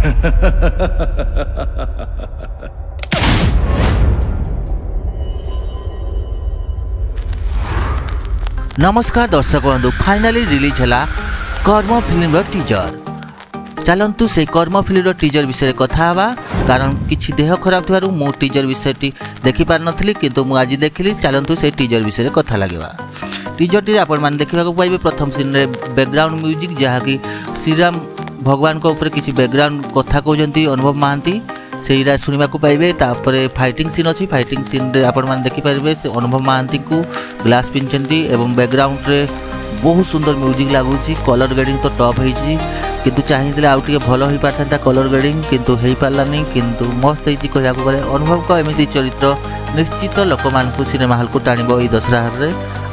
नमस्कार दर्शक बंधु फाइनाली रिलीज है कर्म फिल्म टीजर। चलतु से कर्म फिल्म टीजर विषय कथा हवा कारण किछि देह खराब थी मु टीजर विषय देखि पार नथली किंतु मु आज देखली। चलतु से टीजर विषय कथा लगे। टीजर टी आपण माने देखा पाइबे प्रथम सीन रे बैकग्राउंड म्यूजिक जहाँकि श्रीराम भगवान को ऊपर किछि बैकग्राउंड कथा कहते अनुभव महांती से शुणा पाइबे। तापर फाइटिंग सीन अच्छी फाइटिंग सीन रे आपण माने देखि पाइबे से अनुभव महांती को ग्लास पिंचंती एवं बैकग्राउंड रे बहुत सुंदर म्यूजिक लगुच। कलर ग्रेडिंग तो टॉप होती किंतु चाहिए आउ टे भल हो पारता कलर ग्रेडिंग किंतु हो पारानी किंतु मस्त होती कहूँ गले। अनुभव का एमती चरित्र निश्चित लोक मान सिनेमा हल को टाणब ये दशहरा हार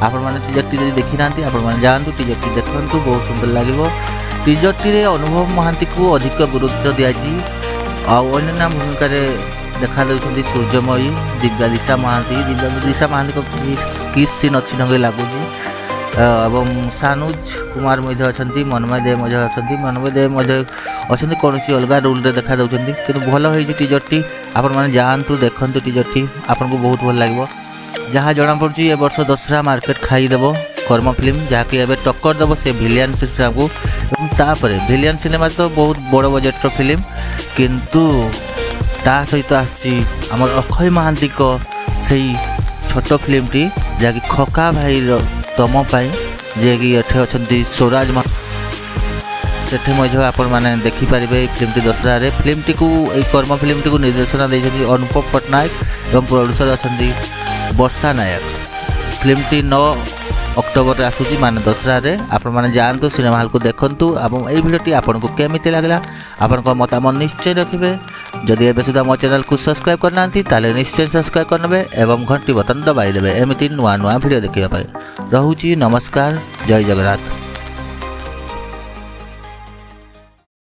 आपण मैंने टीजर टी देखी ना आपण जातु टीजर टी देखु बहुत सुंदर लगे। टीजर टी अनुभव महांती को अधिक गुरुत्व दिखाई अन्य भूमिका देखा दूसरी सूर्यमयी दिशा महांती को किस सीन अच्छी ढंग लगुच एवं सानुज कुमार अच्छा मनमय देव अच्छा मनमय देव अच्छा कौन अलग रोल देखा दौरान कि भल हो टीजर टी आपण मैंने जातु देखु टीजर टी आपन को बहुत भल लगे। जहाँ जना पड़ी ए वर्ष दशहरा मार्केट खाईदेव कर्म फिल्म जहाँकि एवं टक्कर देव से भिलियन सिनेमा को। तापर भिलियन सिनेमा तो बहुत बड़ बजेटर फिल्म किंतु ता सहित आम अक्षय महांती को सही छोट फिल्म टी जहाँकि खका भाई तम जे कि एठे अच्छा स्वराज से आपण मैंने देखिपारे फिल्म टी दशहरा रे फिल्म टी को कर्म फिल्म टी को निर्देशना देते अनुपम पट्टनायक एवं प्रोड्यूसर अच्छा वर्षा नायक। फिल्म टी 9 अक्टोबर आसूची मान दशहरा रे आपण मैंने जातु सिनेमा हल को देखु। और ये भिडियोटी आपन को केमिति लागला आपन को मतामत निश्चय रखिए। जदि एबे सुधा मो चैनल को सब्सक्राइब करना ताले निश्चय सब्सक्राइब करने एवं घंटी बटन दबाई देवे एमती नुआ नुआ भिडियो देखा। रोची नमस्कार जय जगन्नाथ।